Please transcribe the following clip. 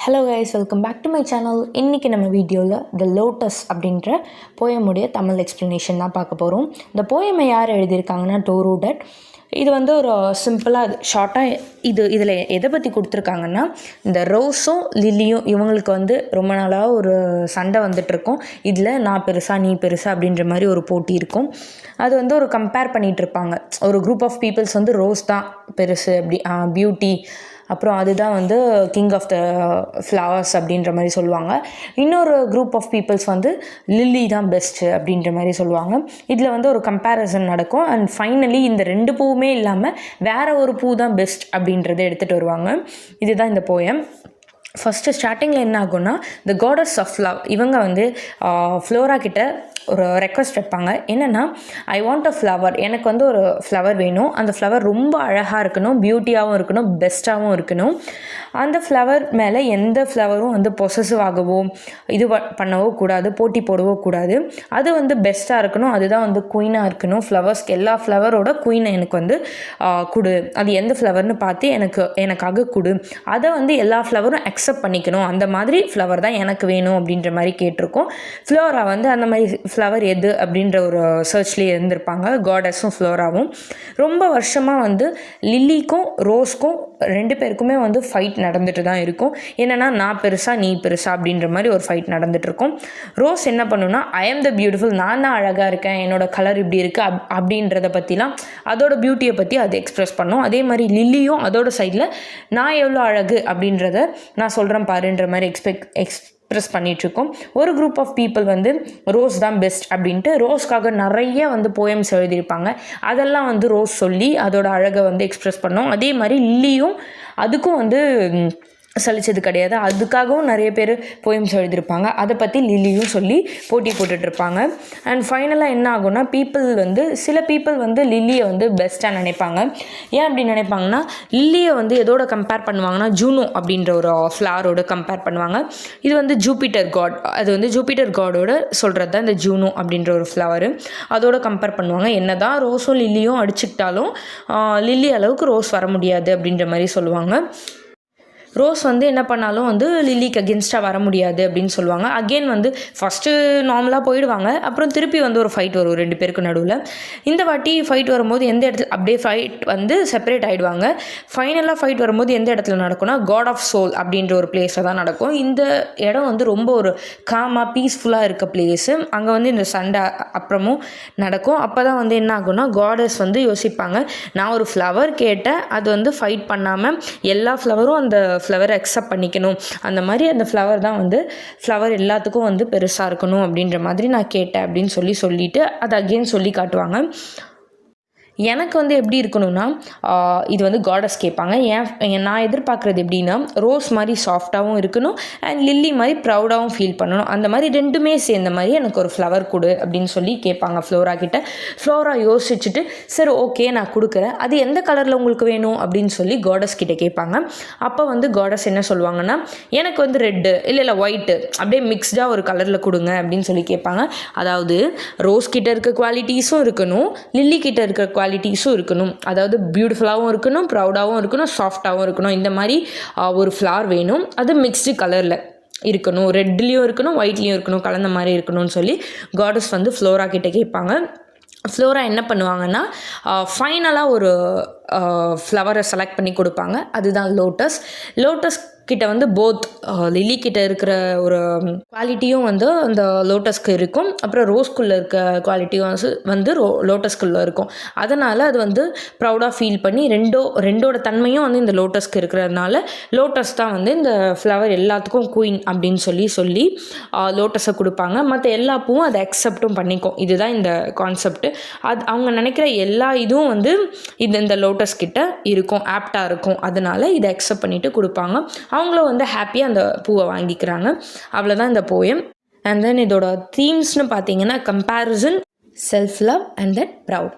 Hello guys, welcome back to my channel. இன்றைக்கி நம்ம வீடியோவில் த லோட்டஸ் அப்படின்ற போயமுடைய தமிழ் எக்ஸ்ப்ளனேஷன் தான் பார்க்க போகிறோம். இந்த போயமை யார் எழுதியிருக்காங்கன்னா டோரோ டட். இது வந்து ஒரு சிம்பிளாக ஷார்ட்டாக இதில் எதை பற்றி கொடுத்துருக்காங்கன்னா, இந்த ரோஸும் லில்லியும் இவங்களுக்கு வந்து ரொம்ப நாளாக ஒரு சண்டை வந்துட்டுருக்கும். இதில் நான் பெருசா நீ பெருசா அப்படின்ற மாதிரி ஒரு போட்டி இருக்கும். அது வந்து ஒரு கம்பேர் பண்ணிகிட்டு இருப்பாங்க. ஒரு குரூப் ஆஃப் பீப்புள்ஸ் வந்து ரோஸ் தான் பெருசு அப்படி பியூட்டி, அப்புறம் அதுதான் வந்து கிங் ஆஃப் த ஃப்ளவர்ஸ் அப்படின்ற மாதிரி சொல்லுவாங்க. இன்னொரு குரூப் ஆஃப் பீப்புள்ஸ் வந்து லில்லி தான் பெஸ்ட்டு அப்படின்ற மாதிரி சொல்லுவாங்க. இதில் வந்து ஒரு கம்பேரிசன் நடக்கும். அண்ட் ஃபைனலி இந்த ரெண்டு பூவுமே இல்லாமல் வேறு ஒரு பூ தான் பெஸ்ட் அப்படின்றத எடுத்துகிட்டு வருவாங்க. இதுதான் இந்த போயம். ஃபஸ்ட்டு ஸ்டார்டிங்கில் என்ன ஆகும்னா, த காடஸ் ஆஃப் லவ் இவங்க வந்து ஃப்ளோரா கிட்ட ஒரு ரெக்வஸ்ட் வைப்பாங்க. என்னென்னா, ஐ வாண்ட் அ ஃப்ளவர், எனக்கு வந்து ஒரு ஃப்ளவர் வேணும். அந்த ஃப்ளவர் ரொம்ப அழகாக இருக்கணும், பியூட்டியாகவும் இருக்கணும், பெஸ்ட்டாகவும் இருக்கணும். அந்த ஃப்ளவர் மேலே எந்த ஃப்ளவரும் வந்து பொசசிவ் ஆகவோ இது பண்ணவோ கூடாது, போட்டி போடவோ கூடாது. அது வந்து பெஸ்ட்டாக இருக்கணும், அதுதான் வந்து குயினாக இருக்கணும். ஃப்ளவர்ஸ்க்கு எல்லா ஃப்ளவரோட குயினை எனக்கு வந்து கொடு, அது எந்த ஃப்ளவர்னு பார்த்து எனக்காக கொடு, அதை வந்து எல்லா ஃப்ளவரும் அக்செப்ட் பண்ணிக்கணும், அந்த மாதிரி ஃப்ளவர் தான் எனக்கு வேணும் அப்படின்ற மாதிரி கேட்டிருக்கோம். ஃப்ளோரா வந்து அந்த மாதிரி ஃப்ளவர் எது அப்படின்ற ஒரு சர்ச்லேயே இருந்திருப்பாங்க. காடஸும் ஃப்ளோராவும் ரொம்ப வருஷமாக வந்து லில்லிக்கும் ரோஸ்க்கும் ரெண்டு பேருக்குமே வந்து ஃபைட் நடந்துட்டு தான் இருக்கும். என்னென்னா, நான் பெருசா நீ பெருசா அப்படின்ற மாதிரி ஒரு ஃபைட் நடந்துகிட்ருக்கும். ரோஸ் என்ன பண்ணுன்னா, ஐ ஆம் த பியூட்டிஃபுல், நான் தான் அழகாக இருக்கேன், என்னோட கலர் இப்படி இருக்குது அப்படின்றத பற்றிலாம் அதோட பியூட்டியை பற்றி அது எக்ஸ்ப்ரெஸ் பண்ணும். அதே மாதிரி லில்லியும் அதோட சைடில் நான் எவ்வளோ அழகு அப்படின்றத நான் சொல்கிறேன் பாருன்ற மாதிரி எக்ஸ்ப்ரெஸ் பண்ணிகிட்ருக்கோம். ஒரு குரூப் ஆஃப் பீப்புள் வந்து ரோஸ் தான் பெஸ்ட் அப்படின்ட்டு ரோஸ்க்காக நிறைய வந்து போயம்ஸ் எழுதியிருப்பாங்க. அதெல்லாம் வந்து ரோஸ் சொல்லி அதோட அழகை வந்து எக்ஸ்ப்ரெஸ் பண்ணோம். அதே மாதிரி லில்லியும் அதுக்கும் வந்து சலிச்சது கிடையாது, அதுக்காகவும் நிறைய பேர் போயம்ஸ் எழுதியிருப்பாங்க. அதை பற்றி லில்லியும் சொல்லி போட்டி போட்டுட்ருப்பாங்க. அண்ட் ஃபைனலாக என்ன ஆகும்னா, சில பீப்புள் வந்து லில்லியை வந்து பெஸ்ட்டாக நினைப்பாங்க. ஏன் அப்படி நினைப்பாங்கன்னா, லில்லியை வந்து எதோட கம்பேர் பண்ணுவாங்கன்னா, ஜூனோ அப்படின்ற ஒரு ஃப்ளவரோட கம்பேர் பண்ணுவாங்க. இது வந்து ஜூபிட்டர் காட், அது வந்து ஜூபிட்டர் காடோட சொல்கிறது தான் இந்த ஜூனோ அப்படின்ற ஒரு ஃப்ளவரு. அதோட கம்பேர் பண்ணுவாங்க. என்ன தான் ரோஸும் லில்லியும் அடிச்சுக்கிட்டாலும் லில்லி அளவுக்கு ரோஸ் வர முடியாது அப்படின்ற மாதிரி சொல்லுவாங்க. ரோஸ் வந்து என்ன பண்ணாலும் வந்து லில்லிக்கு அகென்ஸ்டாக வர முடியாது அப்படின்னு சொல்லுவாங்க. அகெயின் வந்து ஃபஸ்ட்டு நார்மலாக போயிடுவாங்க, அப்புறம் திருப்பி வந்து ஒரு ஃபைட் வரும் ரெண்டு பேருக்கு நடுவில். இந்த வாட்டி ஃபைட் வரும்போது எந்த இடத்துல அப்படியே ஃபைட் வந்து செப்பரேட் ஆகிடுவாங்க. ஃபைனலாக ஃபைட் வரும்போது எந்த இடத்துல நடக்கும்னா, காட் ஆஃப் சோல் அப்படின்ற ஒரு பிளேஸில் தான் நடக்கும். இந்த இடம் வந்து ரொம்ப ஒரு காமாக பீஸ்ஃபுல்லாக இருக்க பிளேஸு. அங்கே வந்து இந்த சண்டை அப்புறமும் நடக்கும். அப்போ தான் வந்து என்ன ஆகும்னா, காடஸ் வந்து யோசிப்பாங்க, நான் ஒரு ஃப்ளவர் கேட்டேன், அது வந்து ஃபைட் பண்ணாமல் எல்லா ஃப்ளவரும் அந்த ஃப்ளவர் அக்செப்ட் பண்ணிக்கணும், அந்த மாதிரி அந்த ஃப்ளவர் தான் வந்து ஃப்ளவர் எல்லாத்துக்கும் வந்து பெருசாக இருக்கணும் அப்படின்ற மாதிரி நான் கேட்டேன் அப்படின்னு சொல்லிட்டு அதை அகெயின் சொல்லி காட்டுவாங்க. எனக்கு வந்து எப்படி இருக்கணும்னா, இது வந்து காடஸ் கேட்பாங்க. நான் எதிர்பார்க்குறது எப்படின்னா, ரோஸ் மாதிரி சாஃப்டாகவும் இருக்கணும் அண்ட் லில்லி மாதிரி ப்ரௌடாகவும் ஃபீல் பண்ணணும். அந்த மாதிரி ரெண்டுமே சேர்ந்த மாதிரி எனக்கு ஒரு ஃப்ளவர் கொடு அப்படின்னு சொல்லி கேட்பாங்க ஃப்ளோரா கிட்ட. ஃப்ளோரா யோசிச்சுட்டு, சரி ஓகே நான் கொடுக்குறேன், அது எந்த கலரில் உங்களுக்கு வேணும் அப்படின்னு சொல்லி காடஸ் கிட்ட கேட்பாங்க. அப்போ வந்து காடஸ் என்ன சொல்லுவாங்கன்னா, எனக்கு வந்து ரெட்டு இல்லை ஒயிட்டு அப்படியே மிக்ஸ்டாக ஒரு கலரில் கொடுங்க அப்படின்னு சொல்லி கேட்பாங்க. அதாவது ரோஸ் கிட்ட இருக்க குவாலிட்டிஸும் இருக்கணும், லில்லி கிட்ட இருக்க குவாலிட்டிஸும் இருக்கணும். அதாவது பியூட்டிஃபுல்லாகவும் இருக்கணும், ப்ரௌடாகவும் இருக்கணும், சாஃப்டாகவும் இருக்கணும். இந்த மாதிரி ஒரு ஃப்ளவர் வேணும், அது மிக்ஸ்டு கலரில் இருக்கணும், ரெட்லேயும் இருக்கணும், ஒயிட்லேயும் இருக்கணும், கலந்த மாதிரி இருக்கணும்னு சொல்லி காடஸ் வந்து ஃப்ளோரா கிட்ட கேட்பாங்க. ஃப்ளோரா என்ன பண்ணுவாங்கன்னா, ஃபைனலாக ஒரு ஃப்ளவரை செலக்ட் பண்ணி கொடுப்பாங்க. அதுதான் லோட்டஸ் கிட்ட வந்து போத் லில்லி கிட்ட இருக்கிற ஒரு குவாலிட்டியும் வந்து அந்த லோட்டஸ்க்கு இருக்கும், அப்புறம் ரோஸ்குள்ளே இருக்க குவாலிட்டியும் வந்து லோட்டஸ்குள்ளே இருக்கும். அதனால் அது வந்து ப்ரௌடாக ஃபீல் பண்ணி ரெண்டோட தன்மையும் வந்து இந்த லோட்டஸ்க்கு இருக்கிறதுனால லோட்டஸ் தான் வந்து இந்த ஃப்ளவர் எல்லாத்துக்கும் குயின் அப்படின்னு சொல்லி லோட்டஸை கொடுப்பாங்க. மற்ற எல்லா பூவும் அதை அக்செப்டும் பண்ணிக்கும். இதுதான் இந்த கான்செப்ட். அது அவங்க நினைக்கிற எல்லா இதுவும் வந்து இந்த லோட்டஸ் கிட்ட இருக்கும், ஆப்டாக இருக்கும். அதனால் இதை அக்செப்ட் பண்ணிவிட்டு கொடுப்பாங்க. அவங்களும் வந்து ஹாப்பியாக அந்த பூவை வாங்கிக்கிறாங்க. அவ்வளோதான் இந்த போயம். அண்ட் தென் இதோட தீம்ஸ்னு பார்த்தீங்கன்னா, comparison, self love and then proud.